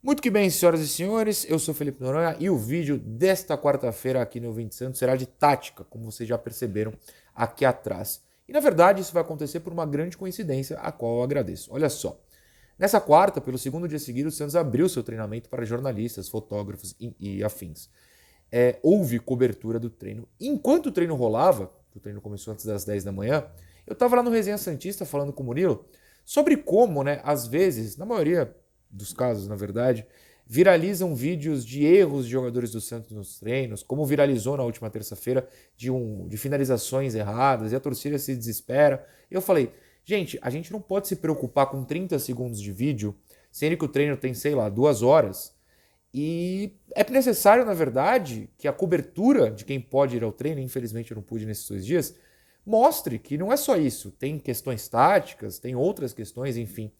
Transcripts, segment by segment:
Muito que bem, senhoras e senhores, eu sou Felipe Noronha e o vídeo desta quarta-feira aqui no 20 Santos será de tática, como vocês já perceberam aqui atrás. E na verdade isso vai acontecer por uma grande coincidência, a qual eu agradeço. Olha só, nessa quarta, pelo segundo dia seguido, o Santos abriu seu treinamento para jornalistas, fotógrafos e afins. Houve cobertura do treino. Enquanto o treino rolava, o treino começou antes das 10 da manhã, eu estava lá no Resenha Santista falando com o Murilo sobre como, às vezes, na maioria dos casos, na verdade, viralizam vídeos de erros de jogadores do Santos nos treinos, como viralizou na última terça-feira de finalizações erradas, e a torcida se desespera. E eu falei, gente, a gente não pode se preocupar com 30 segundos de vídeo, sendo que o treino tem, sei lá, 2 horas. E é necessário, na verdade, que a cobertura de quem pode ir ao treino, infelizmente eu não pude nesses 2 dias, mostre que não é só isso. Tem questões táticas, tem outras questões, enfim.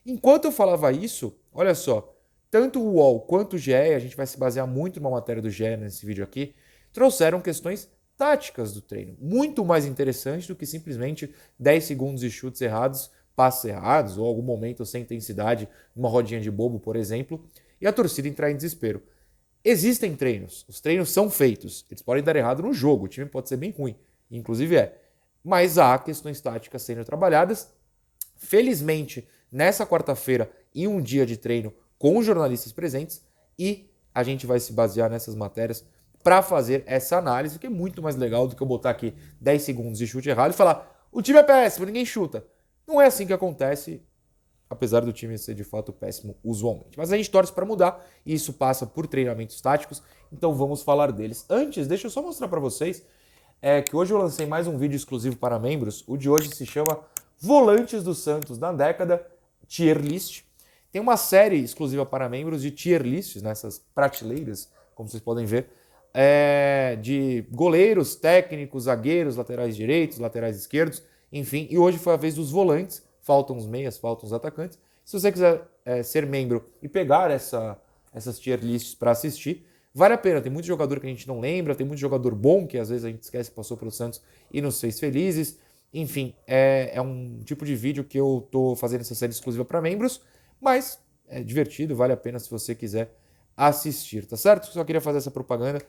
Enquanto eu falava isso, olha só, tanto o UOL quanto o GE, a gente vai se basear muito numa matéria do GE nesse vídeo aqui, trouxeram questões táticas do treino, muito mais interessantes do que simplesmente 10 segundos de chutes errados, passes errados, ou algum momento sem intensidade, numa rodinha de bobo, por exemplo, e a torcida entrar em desespero. Existem treinos, os treinos são feitos, eles podem dar errado no jogo, o time pode ser bem ruim, inclusive mas há questões táticas sendo trabalhadas. Felizmente, nessa quarta-feira, em um dia de treino com os jornalistas presentes, e a gente vai se basear nessas matérias para fazer essa análise, que é muito mais legal do que eu botar aqui 10 segundos de chute errado e falar o time é péssimo, ninguém chuta. Não é assim que acontece, apesar do time ser de fato péssimo usualmente. Mas a gente torce para mudar e isso passa por treinamentos táticos, então vamos falar deles. Antes, deixa eu só mostrar para vocês que hoje eu lancei mais um vídeo exclusivo para membros. O de hoje se chama Volantes do Santos na década, Tier List. Tem uma série exclusiva para membros de tier lists, nessas prateleiras, como vocês podem ver, de goleiros, técnicos, zagueiros, laterais direitos, laterais esquerdos, enfim. E hoje foi a vez dos volantes, faltam os meias, faltam os atacantes. Se você quiser ser membro e pegar essas tier lists para assistir, vale a pena. Tem muito jogador que a gente não lembra, tem muito jogador bom que às vezes a gente esquece que passou pelo Santos e nos fez felizes. Enfim, é um tipo de vídeo que eu tô fazendo essa série exclusiva para membros, mas é divertido, vale a pena se você quiser assistir, tá certo? Só queria fazer essa propaganda,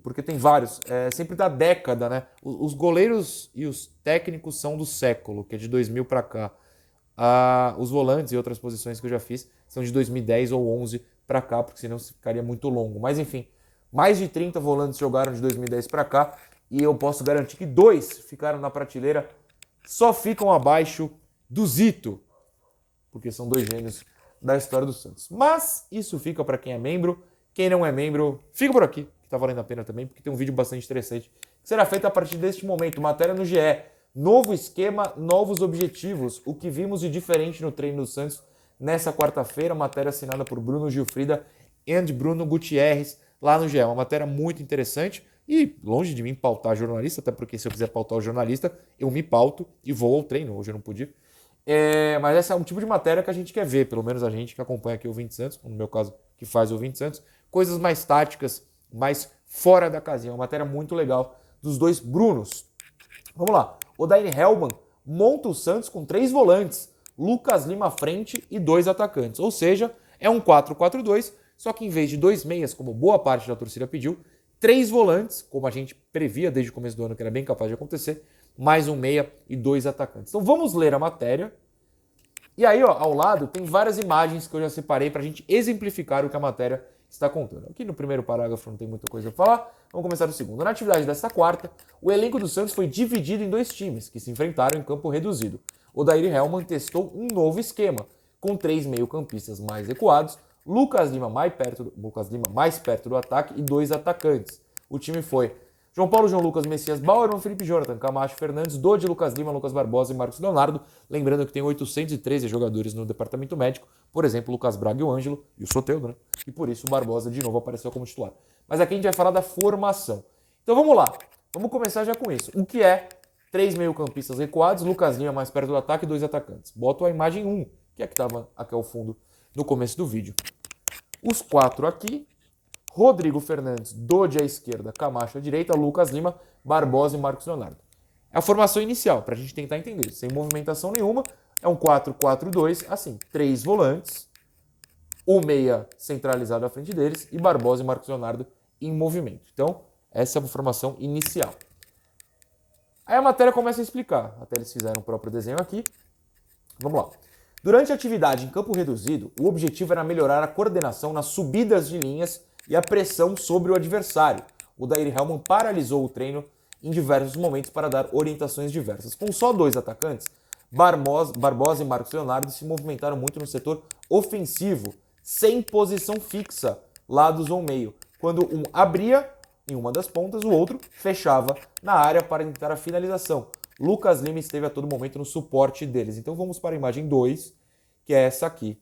porque tem vários, sempre da década, né? Os goleiros e os técnicos são do século, que é de 2000 para cá. Os volantes e outras posições que eu já fiz são de 2010 ou 11 para cá, porque senão ficaria muito longo. Mas enfim, mais de 30 volantes jogaram de 2010 para cá, e eu posso garantir que 2 ficaram na prateleira, só ficam abaixo do Zito, porque são 2 gênios da história do Santos. Mas isso fica para quem é membro. Quem não é membro, fica por aqui, que tá valendo a pena também, porque tem um vídeo bastante interessante que será feito a partir deste momento. Matéria no GE. Novo esquema, novos objetivos. O que vimos de diferente no treino do Santos nessa quarta-feira. Matéria assinada por Bruno Gilfrida e Bruno Gutierrez lá no GE. Uma matéria muito interessante. E longe de mim pautar jornalista, até porque se eu quiser pautar o jornalista, eu me pauto e vou ao treino. Hoje eu não podia. Mas esse é um tipo de matéria que a gente quer ver, pelo menos a gente que acompanha aqui o 20 Santos, no meu caso, que faz o 20 Santos, coisas mais táticas, mais fora da casinha. Uma matéria muito legal dos 2 Brunos. Vamos lá. Odair Hellmann monta o Santos com 3 volantes, Lucas Lima à frente e 2 atacantes. Ou seja, é um 4-4-2, só que em vez de 2 meias, como boa parte da torcida pediu, 3 volantes, como a gente previa desde o começo do ano que era bem capaz de acontecer, mais um meia e 2 atacantes. Então vamos ler a matéria. E aí, ao lado, tem várias imagens que eu já separei para a gente exemplificar o que a matéria está contando. Aqui no primeiro parágrafo não tem muita coisa a falar. Vamos começar no segundo. Na atividade desta quarta, o elenco do Santos foi dividido em 2 times, que se enfrentaram em campo reduzido. Odair Hellmann testou um novo esquema, com 3 meio-campistas mais recuados, Lucas Lima mais perto do ataque e 2 atacantes. O time foi João Paulo, João Lucas, Messias, Bauerman, Felipe Jonathan, Camacho, Fernandes, Dodi, Lucas Lima, Lucas Barbosa e Marcos Leonardo. Lembrando que tem 813 jogadores no departamento médico, por exemplo, Lucas Braga e o Ângelo, e o Soteldo, né? E por isso o Barbosa de novo apareceu como titular. Mas aqui a gente vai falar da formação. Então vamos lá, vamos começar já com isso. O que é 3 meio-campistas recuados, Lucas Lima mais perto do ataque e 2 atacantes? Boto a imagem 1, que é a que estava aqui ao fundo no começo do vídeo. Os 4 aqui. Rodrigo Fernandes, Dodi à esquerda, Camacho à direita, Lucas Lima, Barbosa e Marcos Leonardo. É a formação inicial, para a gente tentar entender. Sem movimentação nenhuma, é um 4-4-2, assim, 3 volantes, o meia centralizado à frente deles e Barbosa e Marcos Leonardo em movimento. Então, essa é a formação inicial. Aí a matéria começa a explicar. Até eles fizeram o próprio desenho aqui. Vamos lá. Durante a atividade em campo reduzido, o objetivo era melhorar a coordenação nas subidas de linhas e a pressão sobre o adversário. O Odair Hellmann paralisou o treino em diversos momentos para dar orientações diversas. Com só 2 atacantes, Barbosa e Marcos Leonardo se movimentaram muito no setor ofensivo, sem posição fixa, lados ou meio. Quando um abria em uma das pontas, o outro fechava na área para tentar a finalização. Lucas Lima esteve a todo momento no suporte deles. Então vamos para a imagem 2, que é essa aqui.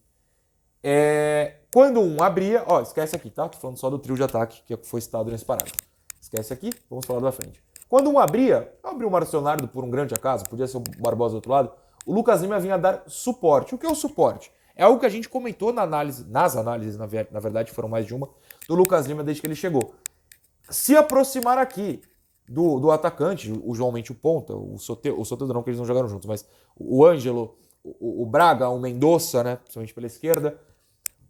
Quando um abria... Ó, esquece aqui, tá? Tô falando só do trio de ataque que foi citado nesse parágrafo. Esquece aqui, vamos falar da frente. Quando um abria, abriu o Marcos Leonardo por um grande acaso, podia ser o Barbosa do outro lado, o Lucas Lima vinha dar suporte. O que é o suporte? É algo que a gente comentou nas análises, na verdade foram mais de uma, do Lucas Lima desde que ele chegou. Se aproximar aqui do atacante, usualmente o ponta, o Soteldo não, que eles não jogaram juntos, mas o Ângelo, o Braga, o Mendonça, né, principalmente pela esquerda.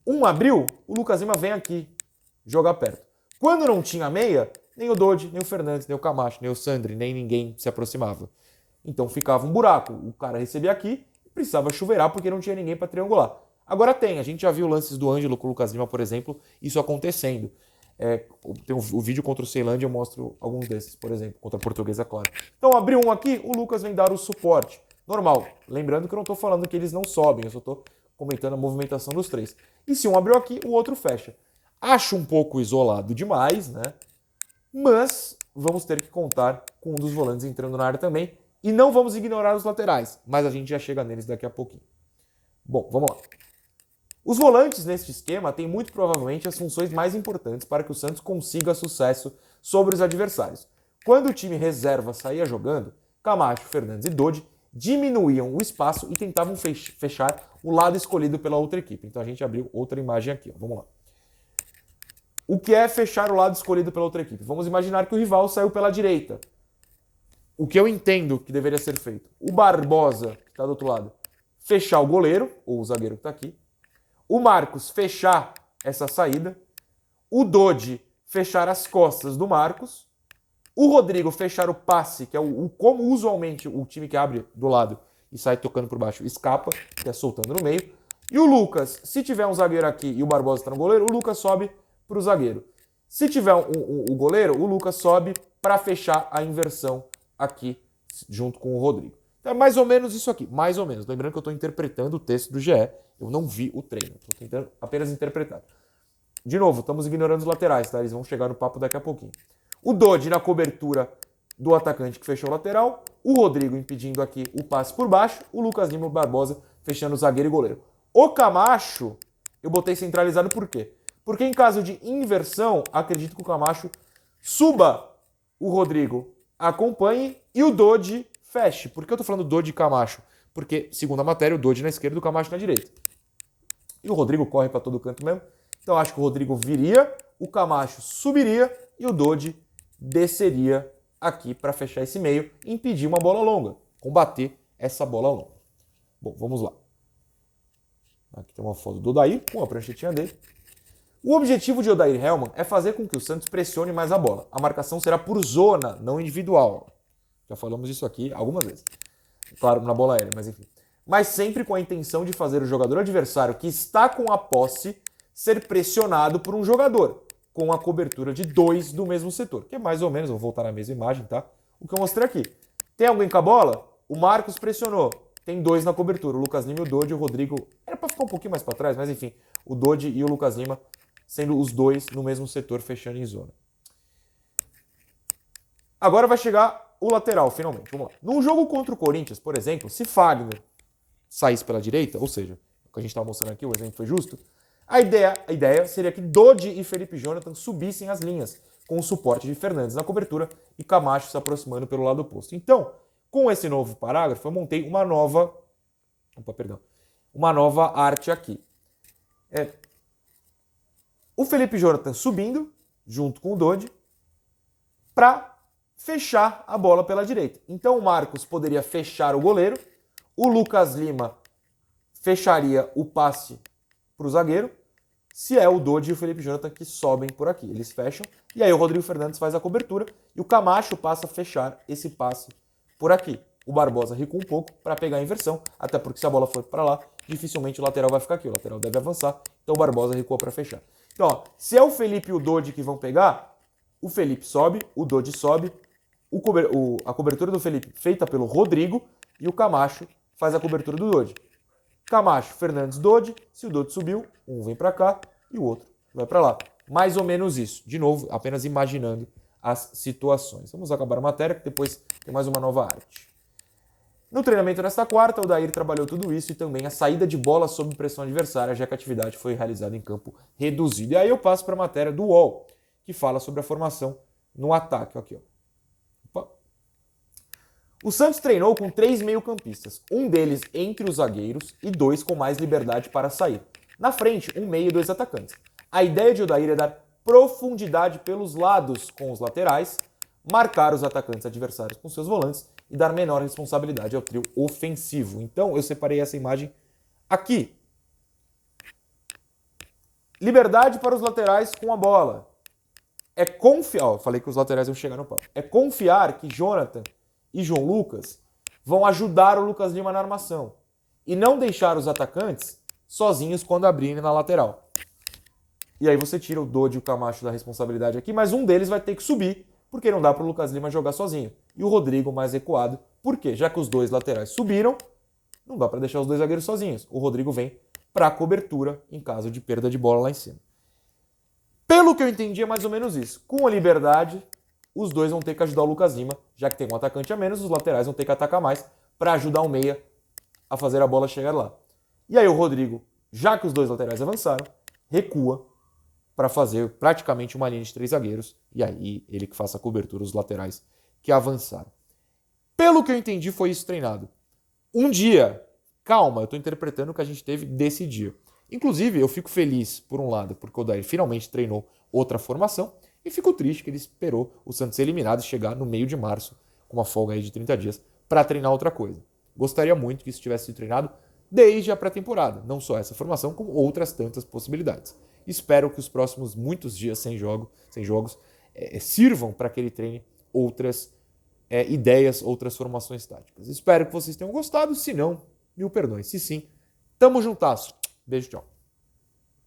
Um abriu, o Lucas Lima vem aqui jogar perto. Quando não tinha meia, nem o Dodge, nem o Fernandes, nem o Camacho, nem o Sandri, nem ninguém se aproximava. Então ficava um buraco. O cara recebia aqui e precisava chuveirar porque não tinha ninguém para triangular. Agora tem, a gente já viu lances do Ângelo com o Lucas Lima, por exemplo, isso acontecendo. Tem o vídeo contra o Ceilândia, eu mostro alguns desses, por exemplo, contra a Portuguesa, claro. Então abriu um aqui, o Lucas vem dar o suporte. Normal. Lembrando que eu não estou falando que eles não sobem, eu só estou comentando a movimentação dos 3. E se um abriu aqui, o outro fecha. Acho um pouco isolado demais, né? Mas vamos ter que contar com um dos volantes entrando na área também. E não vamos ignorar os laterais, mas a gente já chega neles daqui a pouquinho. Bom, vamos lá. Os volantes neste esquema têm muito provavelmente as funções mais importantes para que o Santos consiga sucesso sobre os adversários. Quando o time reserva saía jogando, Camacho, Fernandes e Dodge diminuíam o espaço e tentavam fechar o lado escolhido pela outra equipe. Então a gente abriu outra imagem aqui, ó. Vamos lá. O que é fechar o lado escolhido pela outra equipe? Vamos imaginar que o rival saiu pela direita. O que eu entendo que deveria ser feito? O Barbosa, que está do outro lado, fechar o goleiro, ou o zagueiro que está aqui. O Marcos fechar essa saída. O Dodge fechar as costas do Marcos. O Rodrigo fechar o passe, que é como usualmente o time que abre do lado e sai tocando por baixo escapa, que é soltando no meio. E o Lucas, se tiver um zagueiro aqui e o Barbosa está no goleiro, o Lucas sobe para o zagueiro. Se tiver o goleiro, o Lucas sobe para fechar a inversão aqui junto com o Rodrigo. Então é mais ou menos isso aqui, mais ou menos. Lembrando que eu estou interpretando o texto do GE, eu não vi o treino, estou tentando apenas interpretar. De novo, estamos ignorando os laterais, tá? Eles vão chegar no papo daqui a pouquinho. O Dodge na cobertura do atacante que fechou o lateral, o Rodrigo impedindo aqui o passe por baixo, o Lucas Lima e o Barbosa fechando o zagueiro e goleiro. O Camacho, eu botei centralizado por quê? Porque em caso de inversão, acredito que o Camacho suba, o Rodrigo acompanhe e o Dodge feche. Por que eu tô falando Dodge e Camacho? Porque, segundo a matéria, o Dodge na esquerda e o Camacho na direita. E o Rodrigo corre para todo canto mesmo. Então acho que o Rodrigo viria, o Camacho subiria e o Dodge desceria aqui para fechar esse meio e impedir uma bola longa, combater essa bola longa. Bom, vamos lá. Aqui tem uma foto do Odair com a pranchetinha dele. O objetivo de Odair Hellmann é fazer com que o Santos pressione mais a bola. A marcação será por zona, não individual. Já falamos isso aqui algumas vezes. Claro, na bola aérea, mas enfim. Mas sempre com a intenção de fazer o jogador adversário que está com a posse ser pressionado por um jogador, com a cobertura de 2 do mesmo setor. Que é mais ou menos, vou voltar na mesma imagem, tá? O que eu mostrei aqui. Tem alguém com a bola? O Marcos pressionou. Tem 2 na cobertura. O Lucas Lima e o Dodge, o Rodrigo... Era para ficar um pouquinho mais para trás, mas enfim. O Dodge e o Lucas Lima sendo os 2 no mesmo setor, fechando em zona. Agora vai chegar o lateral, finalmente. Vamos lá. Num jogo contra o Corinthians, por exemplo, se Fagner saísse pela direita, ou seja, o que a gente estava mostrando aqui, o exemplo foi justo, a ideia seria que Dodge e Felipe Jonathan subissem as linhas, com o suporte de Fernandes na cobertura e Camacho se aproximando pelo lado oposto. Então, com esse novo parágrafo, eu montei uma nova arte aqui. O Felipe Jonathan subindo, junto com o Dodge, para fechar a bola pela direita. Então o Marcos poderia fechar o goleiro, o Lucas Lima fecharia o passe para o zagueiro se é o Dodi e o Felipe Jonathan que sobem por aqui. Eles fecham, e aí o Rodrigo Fernandes faz a cobertura, e o Camacho passa a fechar esse passe por aqui. O Barbosa recua um pouco para pegar a inversão, até porque se a bola for para lá, dificilmente o lateral vai ficar aqui. O lateral deve avançar, então o Barbosa recua para fechar. Então, ó, se é o Felipe e o Dodi que vão pegar, o Felipe sobe, o Dodi sobe, a cobertura do Felipe feita pelo Rodrigo, e o Camacho faz a cobertura do Dodi. Camacho, Fernandes, Dodi. Se o Dodi subiu, um vem para cá e o outro vai para lá. Mais ou menos isso. De novo, apenas imaginando as situações. Vamos acabar a matéria, que depois tem mais uma nova arte. No treinamento nesta quarta, o Dair trabalhou tudo isso e também a saída de bola sob pressão adversária, já que a atividade foi realizada em campo reduzido. E aí eu passo para a matéria do UOL, que fala sobre a formação no ataque. Aqui, ó. Opa. O Santos treinou com 3 meio-campistas, um deles entre os zagueiros e 2 com mais liberdade para sair. Na frente, um meio e 2 atacantes. A ideia de Odair é dar profundidade pelos lados com os laterais, marcar os atacantes adversários com seus volantes e dar menor responsabilidade ao trio ofensivo. Então, eu separei essa imagem aqui. Liberdade para os laterais com a bola. É confiar... Ó, falei que os laterais iam chegar no pau. É confiar que Jonathan e João Lucas vão ajudar o Lucas Lima na armação e não deixar os atacantes sozinhos quando abrirem na lateral. E aí você tira o Dodi e o Camacho da responsabilidade aqui, mas um deles vai ter que subir, porque não dá para o Lucas Lima jogar sozinho. E o Rodrigo mais recuado. Por quê? Já que os dois laterais subiram, não dá para deixar os dois zagueiros sozinhos. O Rodrigo vem para a cobertura em caso de perda de bola lá em cima. Pelo que eu entendi, é mais ou menos isso. Com a liberdade, os dois vão ter que ajudar o Lucas Lima, já que tem um atacante a menos, os laterais vão ter que atacar mais para ajudar o meia a fazer a bola chegar lá. E aí o Rodrigo, já que os dois laterais avançaram, recua para fazer praticamente uma linha de 3 zagueiros, e aí ele que faça a cobertura dos laterais que avançaram. Pelo que eu entendi, foi isso treinado. Um dia, calma, eu estou interpretando o que a gente teve desse dia. Inclusive, eu fico feliz, por um lado, porque o Odair finalmente treinou outra formação, e fico triste que ele esperou o Santos ser eliminado e chegar no meio de março, com uma folga aí de 30 dias, para treinar outra coisa. Gostaria muito que isso tivesse sido treinado desde a pré-temporada, não só essa formação, como outras tantas possibilidades. Espero que os próximos muitos dias sem jogos sirvam para que ele treine outras ideias, outras formações táticas. Espero que vocês tenham gostado. Se não, mil perdões. Se sim, tamo juntasso. Beijo, tchau.